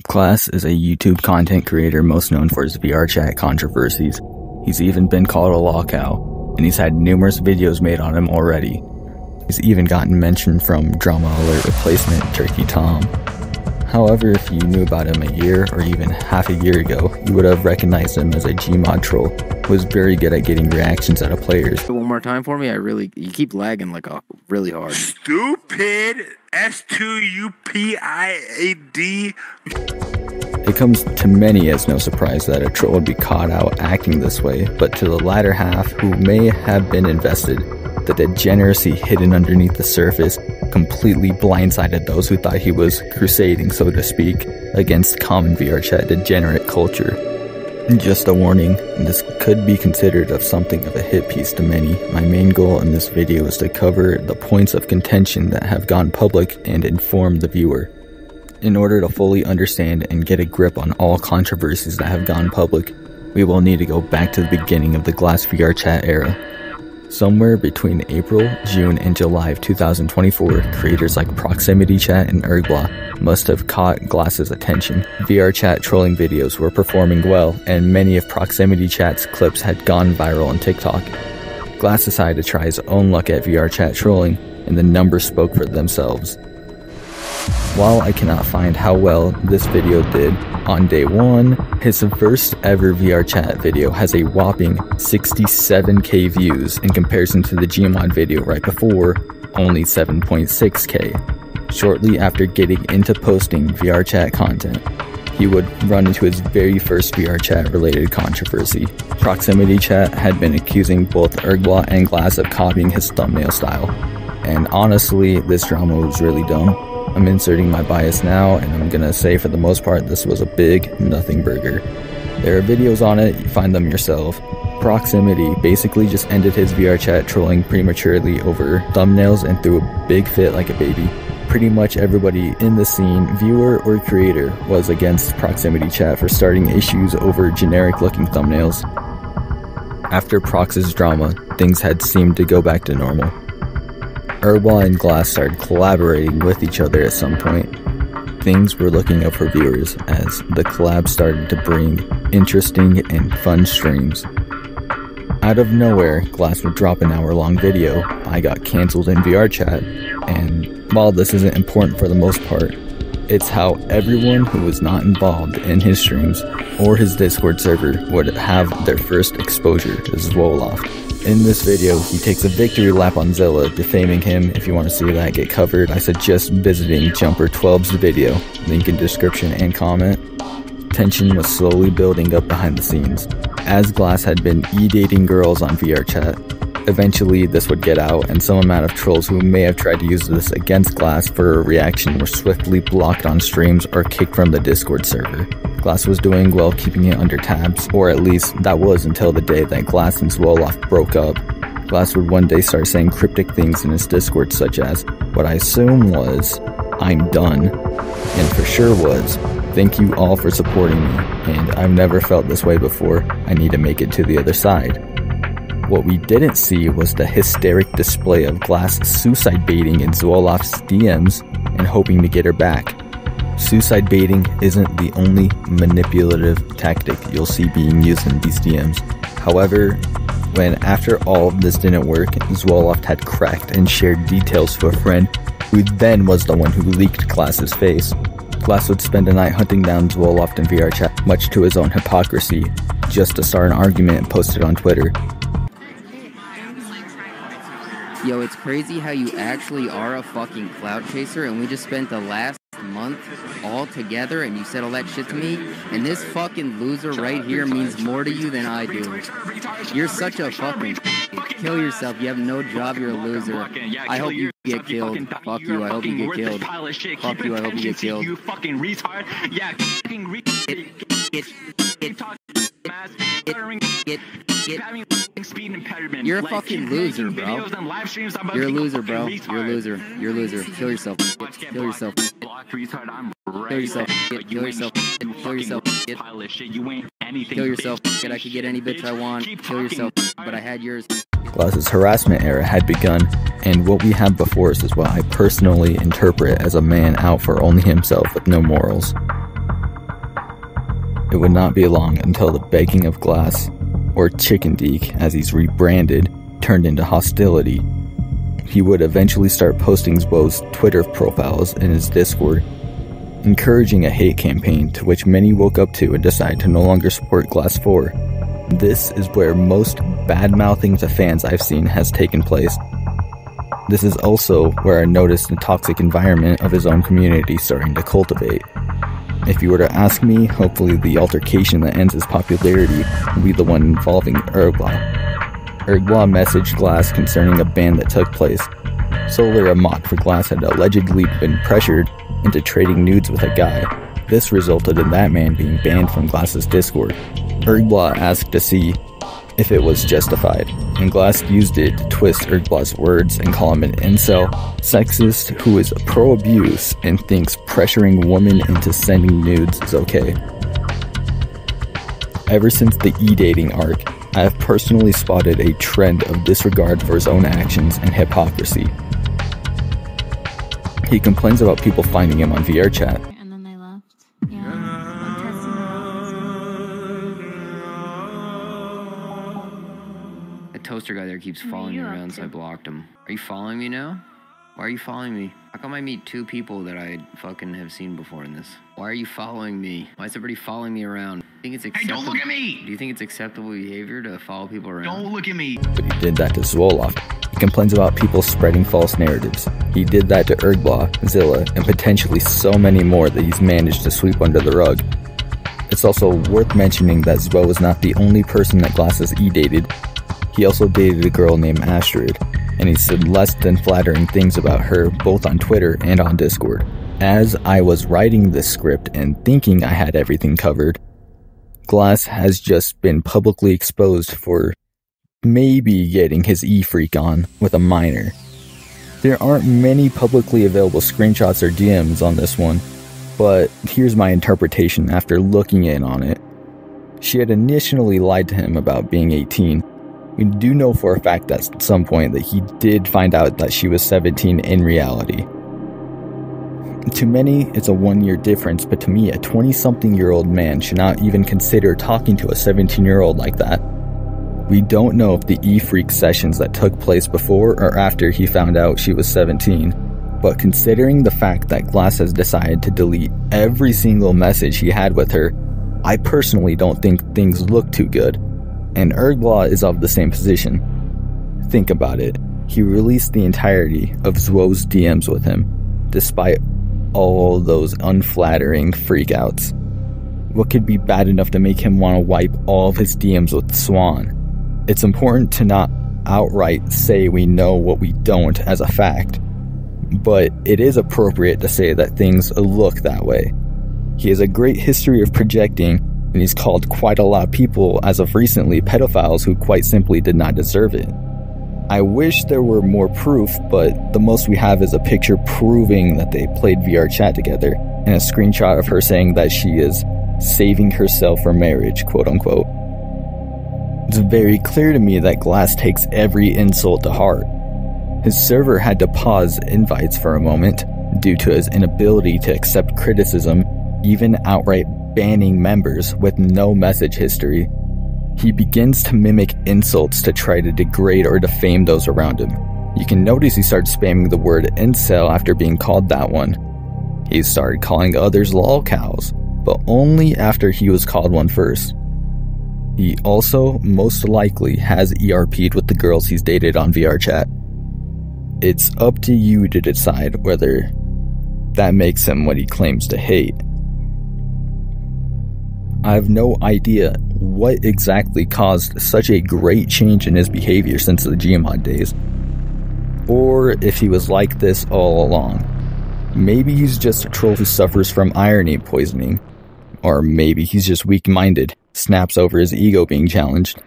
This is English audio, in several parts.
Glass is a YouTube content creator most known for his VRChat controversies. He's even been called a lolcow, and he's had numerous videos made on him already. He's even gotten mentioned from Drama Alert replacement Turkey Tom. However, if you knew about him a year or even half a year ago, you would have recognized him as a Gmod troll who was very good at getting reactions out of players. One more time for me, you keep lagging like really hard. Stupid S2UPIAD. It comes to many as no surprise that a troll would be caught out acting this way, but to the latter half, who may have been invested, the degeneracy hidden underneath the surface completely blindsided those who thought he was crusading, so to speak, against common VRChat degenerate culture. Just a warning, this could be considered of something of a hit piece to many. My main goal in this video is to cover the points of contention that have gone public and inform the viewer. In order to fully understand and get a grip on all controversies that have gone public, we will need to go back to the beginning of the Glass VRChat era. Somewhere between April, June, and July of 2024, creators like Proximity Chat and Ergbla must have caught Glass's attention. VRChat trolling videos were performing well, and many of Proximity Chat's clips had gone viral on TikTok. Glass decided to try his own luck at VRChat trolling, and the numbers spoke for themselves. While I cannot find how well this video did, on day 1, his first ever VRChat video has a whopping 67k views in comparison to the Gmod video right before, only 7.6k. Shortly after getting into posting VRChat content, he would run into his very first VRChat related controversy. Proximity Chat had been accusing both Ergbla and Glass of copying his thumbnail style, and honestly, this drama was really dumb. I'm inserting my bias now, and I'm gonna say for the most part this was a big nothing burger. There are videos on it, you find them yourself. Proximity basically just ended his VRChat trolling prematurely over thumbnails and threw a big fit like a baby. Pretty much everybody in the scene, viewer or creator, was against Proximity Chat for starting issues over generic looking thumbnails. After Prox's drama, things had seemed to go back to normal. Ergbla and Glass started collaborating with each other at some point. Things were looking up for viewers as the collab started to bring interesting and fun streams. Out of nowhere, Glass would drop an hour-long video. I got cancelled in VRChat, and while this isn't important for the most part, it's how everyone who was not involved in his streams or his Discord server would have their first exposure to Zwoloft. In this video, he takes a victory lap on Zilla, defaming him. If you want to see that get covered, I suggest visiting Jumper12's video, link in description and comment. Tension was slowly building up behind the scenes, as Glass had been e-dating girls on VRChat. Eventually, this would get out, and some amount of trolls who may have tried to use this against Glass for a reaction were swiftly blocked on streams or kicked from the Discord server. Glass was doing well keeping it under tabs, or at least that was until the day that Glass and Zwoloft broke up. Glass would one day start saying cryptic things in his Discord such as, what I assume was, I'm done, and for sure was, thank you all for supporting me, and I've never felt this way before, I need to make it to the other side. What we didn't see was the hysteric display of Glass suicide baiting in Zwoloft's DMs and hoping to get her back. Suicide baiting isn't the only manipulative tactic you'll see being used in these DMs. However, when after all of this didn't work, Zwoloft had cracked and shared details to a friend who then was the one who leaked Glass's face. Glass would spend a night hunting down Zwoloft in VRChat, much to his own hypocrisy, just to start an argument and post it on Twitter. Yo, it's crazy how you actually are a fucking cloud chaser, and we just spent the last month all together and you said all that shit to me, and this fucking loser right here means more to you than I do. You're such a fucking kill yourself. You have no job. You're a loser. I hope you get killed. Fuck you. I hope you get killed. Fuck you. I hope you get killed. You fucking retard. Yeah, fucking You're a fucking loser, bro. You're a loser, bro. You're a loser. You're a loser. Kill yourself. Kill yourself. Kill yourself. Kill yourself. Kill yourself. Kill yourself. I could get any bitch I want. Kill yourself. But I had yours. Glass's harassment era had begun, and what we have before us is what I personally interpret as a man out for only himself with no morals. it would not be long until the begging of Glass, or Chicken Deke as he's rebranded, turned into hostility. He would eventually start posting Zwo's Twitter profiles in his Discord, encouraging a hate campaign to which many woke up to and decided to no longer support Glass 4. This is where most bad-mouthing to fans I've seen has taken place. This is also where I noticed the toxic environment of his own community starting to cultivate. If you were to ask me, hopefully the altercation that ends his popularity will be the one involving Erglaw. Erglaw messaged Glass concerning a ban that took place, solely a mock for Glass had allegedly been pressured into trading nudes with a guy. This resulted in that man being banned from Glass's Discord. Erglaw asked to see if it was justified, and Glass used it to twist Erglaw's words and call him an incel, sexist who is pro-abuse and thinks pressuring women into sending nudes is okay. Ever since the e-dating arc, I have personally spotted a trend of disregard for his own actions and hypocrisy. He complains about people finding him on VRChat. And then they left. Yeah. The toaster guy there keeps following me around, so I blocked him. Are you following me now? Why are you following me? How come I meet two people that I fucking have seen before in this? Why are you following me? Why is everybody following me around? I think it's acceptable. Hey, don't look at me! Do you think it's acceptable behavior to follow people around? Don't look at me! But he did that to Zwoloft. He complains about people spreading false narratives. He did that to Erglaw, Zilla, and potentially so many more that he's managed to sweep under the rug. It's also worth mentioning that Zwo is not the only person that Glass has e-dated. He also dated a girl named Astrid, and he said less than flattering things about her both on Twitter and on Discord. As I was writing this script and thinking I had everything covered, Glass has just been publicly exposed for maybe getting his e-freak on with a minor. There aren't many publicly available screenshots or DMs on this one, but here's my interpretation after looking in on it. She had initially lied to him about being 18. We do know for a fact that at some point that he did find out that she was 17 in reality. To many, it's a 1-year difference, but to me, a 20-something-year-old man should not even consider talking to a 17-year-old like that. We don't know if the e-freak sessions that took place before or after he found out she was 17, but considering the fact that Glass has decided to delete every single message he had with her, I personally don't think things look too good. And Erglaw is of the same position. Think about it. He released the entirety of Zwo's DMs with him, despite all those unflattering freakouts. What could be bad enough to make him want to wipe all of his DMs with Swan? It's important to not outright say we know what we don't as a fact, but it is appropriate to say that things look that way. He has a great history of projecting, and he's called quite a lot of people as of recently pedophiles who quite simply did not deserve it. I wish there were more proof, but the most we have is a picture proving that they played VRChat together, and a screenshot of her saying that she is saving herself for marriage, quote unquote. It's very clear to me that Glass takes every insult to heart. His server had to pause invites for a moment due to his inability to accept criticism, even outright banning members with no message history. He begins to mimic insults to try to degrade or defame those around him. You can notice he started spamming the word incel after being called that one. He started calling others lolcows, but only after he was called one first. He also most likely has ERP'd with the girls he's dated on VRChat. It's up to you to decide whether that makes him what he claims to hate. I have no idea what exactly caused such a great change in his behavior since the Gmod days, or if he was like this all along. Maybe he's just a troll who suffers from irony poisoning, or maybe he's just weak-minded, snaps over his ego being challenged.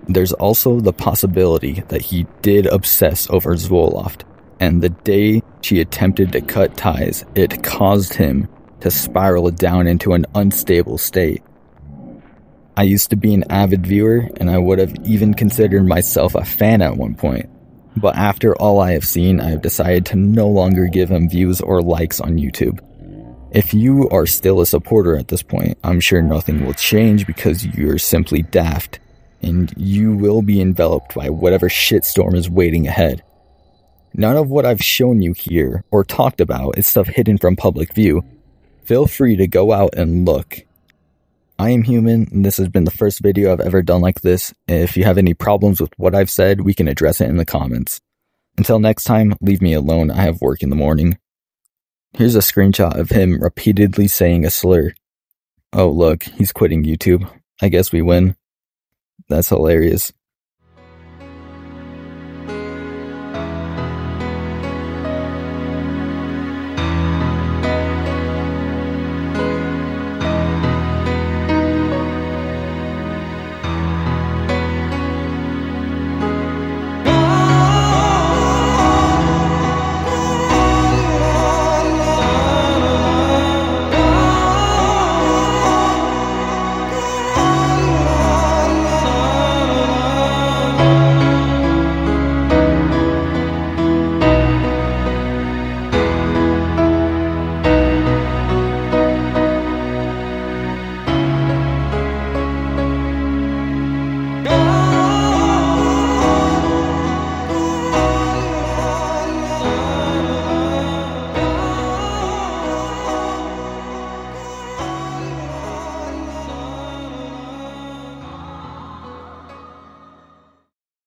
There's also the possibility that he did obsess over Zwoloft, and the day she attempted to cut ties, it caused him to spiral down into an unstable state. I used to be an avid viewer, and I would have even considered myself a fan at one point. But after all I have seen, I have decided to no longer give him views or likes on YouTube. If you are still a supporter at this point, I'm sure nothing will change because you're simply daft, and you will be enveloped by whatever shitstorm is waiting ahead. None of what I've shown you here or talked about is stuff hidden from public view. Feel free to go out and look. I am human, and this has been the first video I've ever done like this. If you have any problems with what I've said, we can address it in the comments. Until next time, leave me alone, I have work in the morning. Here's a screenshot of him repeatedly saying a slur. Oh look, he's quitting YouTube. I guess we win. That's hilarious.